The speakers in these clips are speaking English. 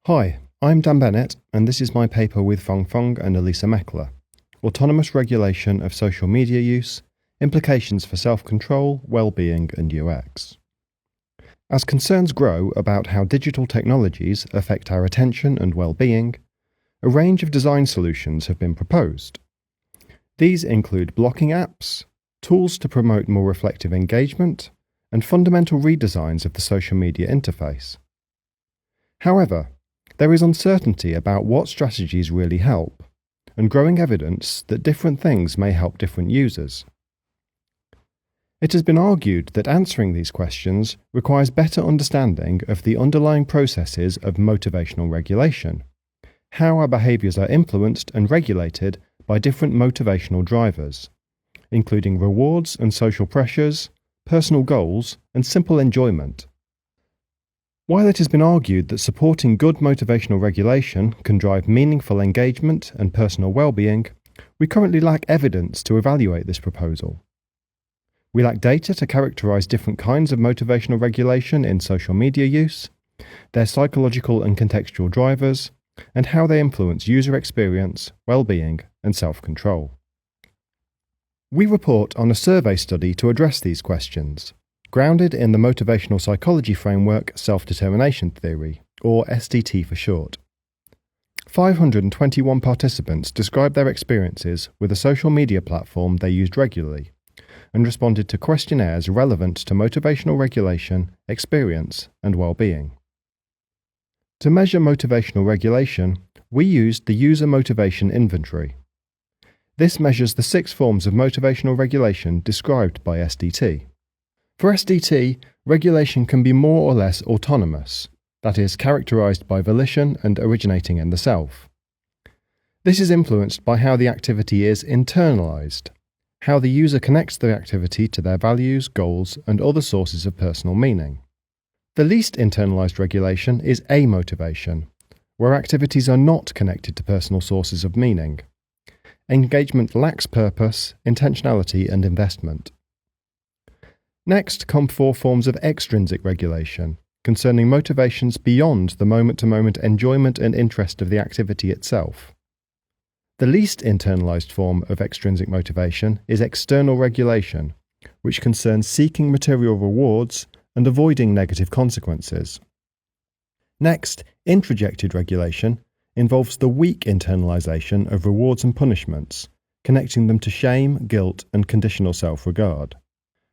Hi, I'm Dan Bennett, and this is my paper with Fong Fong and Elisa Meckler, Autonomous Regulation of Social Media Use, Implications for Self-Control, Well-Being and UX. As concerns grow about how digital technologies affect our attention and well-being, a range of design solutions have been proposed. These include blocking apps, tools to promote more reflective engagement, and fundamental redesigns of the social media interface. However, there is uncertainty about what strategies really help, and growing evidence that different things may help different users. It has been argued that answering these questions requires better understanding of the underlying processes of motivational regulation, how our behaviours are influenced and regulated by different motivational drivers, including rewards and social pressures, personal goals, and simple enjoyment. While it has been argued that supporting good motivational regulation can drive meaningful engagement and personal well-being, we currently lack evidence to evaluate this proposal. We lack data to characterise different kinds of motivational regulation in social media use, their psychological and contextual drivers, and how they influence user experience, well-being, and self-control. We report on a survey study to address these questions, grounded in the motivational psychology framework Self-Determination Theory, or SDT for short. 521 participants described their experiences with a social media platform they used regularly, and responded to questionnaires relevant to motivational regulation, experience, and well-being. To measure motivational regulation, we used the User Motivation Inventory. This measures the 6 forms of motivational regulation described by SDT. For SDT, regulation can be more or less autonomous, that is, characterized by volition and originating in the self. This is influenced by how the activity is internalized, how the user connects the activity to their values, goals, and other sources of personal meaning. The least internalized regulation is amotivation, where activities are not connected to personal sources of meaning. Engagement lacks purpose, intentionality, and investment. Next come 4 forms of extrinsic regulation, concerning motivations beyond the moment-to-moment enjoyment and interest of the activity itself. The least internalized form of extrinsic motivation is external regulation, which concerns seeking material rewards and avoiding negative consequences. Next, introjected regulation involves the weak internalization of rewards and punishments, connecting them to shame, guilt, and conditional self-regard.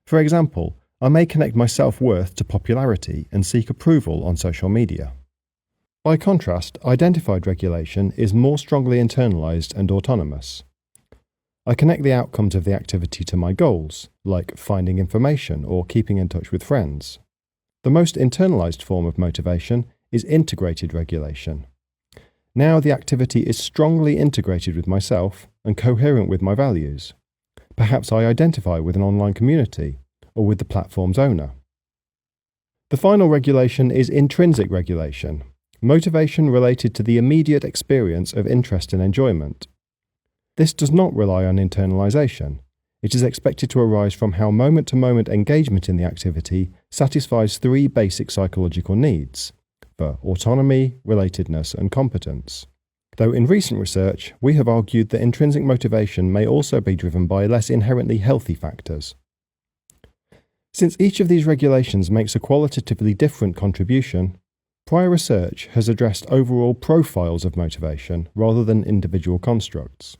For example, I may connect my self-worth to popularity and seek approval on social media. By contrast, identified regulation is more strongly internalized and autonomous. I connect the outcomes of the activity to my goals, like finding information or keeping in touch with friends. The most internalized form of motivation is integrated regulation. Now the activity is strongly integrated with myself and coherent with my values. Perhaps I identify with an online community or with the platform's owner. The final regulation is intrinsic regulation, motivation related to the immediate experience of interest and enjoyment. This does not rely on internalization. It is expected to arise from how moment-to-moment engagement in the activity satisfies 3 basic psychological needs for autonomy, relatedness, and competence. Though in recent research, we have argued that intrinsic motivation may also be driven by less inherently healthy factors. Since each of these regulations makes a qualitatively different contribution, prior research has addressed overall profiles of motivation rather than individual constructs.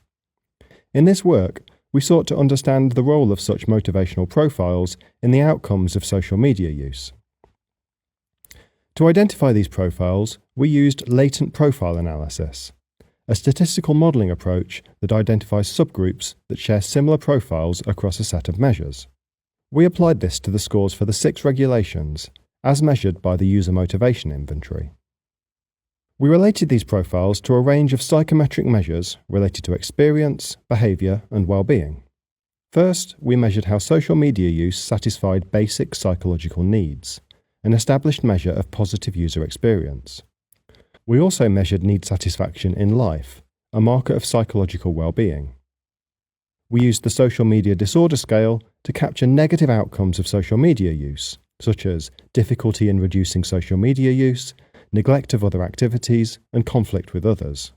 In this work, we sought to understand the role of such motivational profiles in the outcomes of social media use. To identify these profiles, we used latent profile analysis, a statistical modelling approach that identifies subgroups that share similar profiles across a set of measures. We applied this to the scores for the 6 regulations, as measured by the User Motivation Inventory. We related these profiles to a range of psychometric measures related to experience, behaviour, and well-being. First, we measured how social media use satisfied basic psychological needs, an established measure of positive user experience. We also measured need satisfaction in life, a marker of psychological well-being. We used the Social Media Disorder Scale to capture negative outcomes of social media use, such as difficulty in reducing social media use, neglect of other activities, and conflict with others.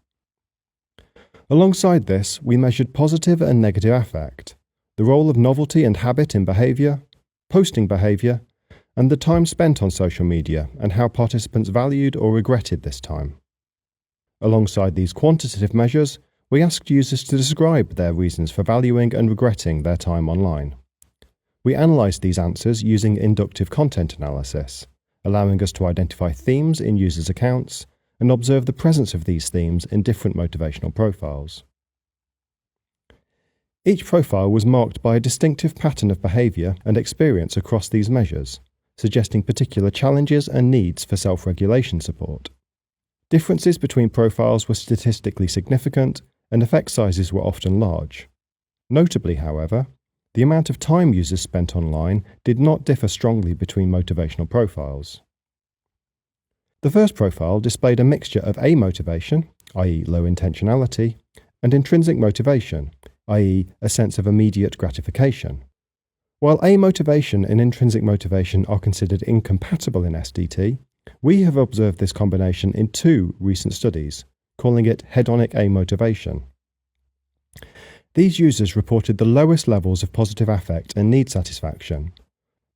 Alongside this, we measured positive and negative affect, the role of novelty and habit in behaviour, posting behaviour, and the time spent on social media and how participants valued or regretted this time. Alongside these quantitative measures, we asked users to describe their reasons for valuing and regretting their time online. We analysed these answers using inductive content analysis, allowing us to identify themes in users' accounts and observe the presence of these themes in different motivational profiles. Each profile was marked by a distinctive pattern of behaviour and experience across these measures, suggesting particular challenges and needs for self-regulation support. Differences between profiles were statistically significant, and effect sizes were often large. Notably, however, the amount of time users spent online did not differ strongly between motivational profiles. The first profile displayed a mixture of amotivation, i.e. low intentionality, and intrinsic motivation, i.e. a sense of immediate gratification. While amotivation and intrinsic motivation are considered incompatible in SDT, we have observed this combination in 2 recent studies, calling it hedonic amotivation. These users reported the lowest levels of positive affect and need satisfaction.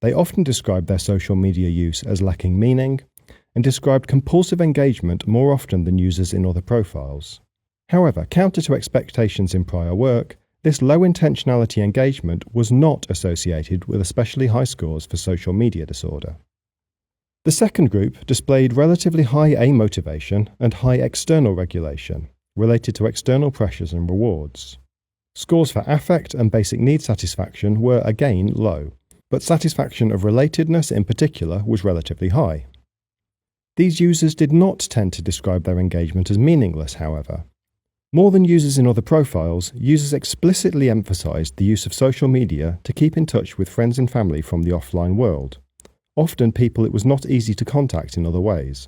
They often described their social media use as lacking meaning, and described compulsive engagement more often than users in other profiles. However, counter to expectations in prior work, this low intentionality engagement was not associated with especially high scores for social media disorder. The second group displayed relatively high amotivation and high external regulation, related to external pressures and rewards. Scores for affect and basic need satisfaction were again low, but satisfaction of relatedness in particular was relatively high. These users did not tend to describe their engagement as meaningless, however. More than users in other profiles, users explicitly emphasized the use of social media to keep in touch with friends and family from the offline world, often people it was not easy to contact in other ways.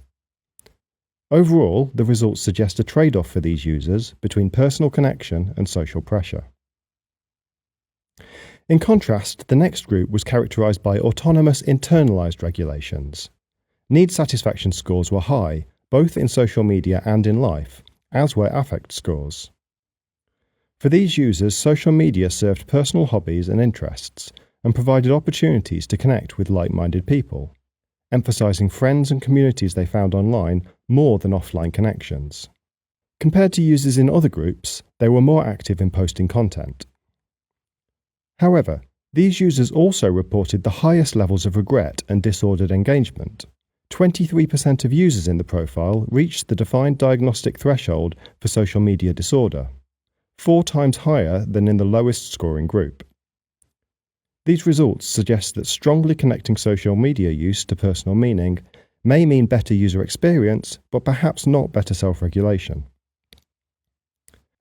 Overall, the results suggest a trade-off for these users between personal connection and social pressure. In contrast, the next group was characterized by autonomous internalized regulations. Need satisfaction scores were high, both in social media and in life, as were affect scores. For these users, social media served personal hobbies and interests and provided opportunities to connect with like-minded people, emphasizing friends and communities they found online more than offline connections. Compared to users in other groups, they were more active in posting content. However, these users also reported the highest levels of regret and disordered engagement. 23% of users in the profile reached the defined diagnostic threshold for social media disorder, 4 times higher than in the lowest scoring group. These results suggest that strongly connecting social media use to personal meaning may mean better user experience, but perhaps not better self-regulation.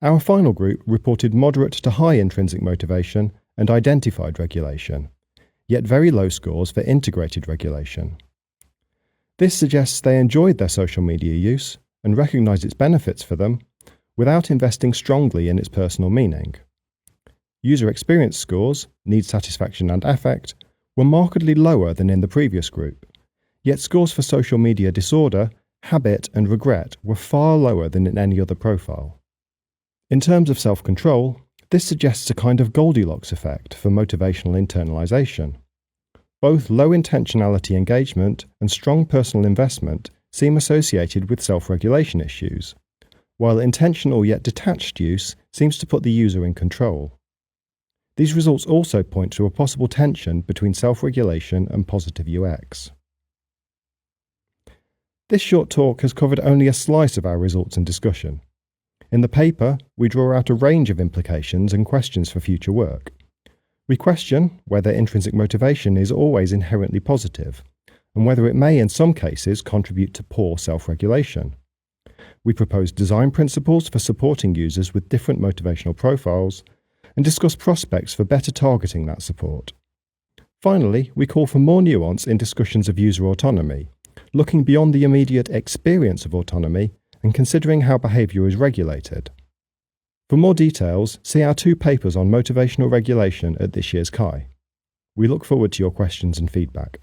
Our final group reported moderate to high intrinsic motivation and identified regulation, yet very low scores for integrated regulation. This suggests they enjoyed their social media use and recognized its benefits for them without investing strongly in its personal meaning. User experience scores, need satisfaction and affect, were markedly lower than in the previous group, yet scores for social media disorder, habit and regret were far lower than in any other profile. In terms of self-control, this suggests a kind of Goldilocks effect for motivational internalization. Both low intentionality engagement and strong personal investment seem associated with self-regulation issues, while intentional yet detached use seems to put the user in control. These results also point to a possible tension between self-regulation and positive UX. This short talk has covered only a slice of our results and discussion. In the paper, we draw out a range of implications and questions for future work. We question whether intrinsic motivation is always inherently positive, and whether it may in some cases contribute to poor self-regulation. We propose design principles for supporting users with different motivational profiles, and discuss prospects for better targeting that support. Finally, we call for more nuance in discussions of user autonomy, looking beyond the immediate experience of autonomy and considering how behaviour is regulated. For more details, see our 2 papers on motivational regulation at this year's CHI. We look forward to your questions and feedback.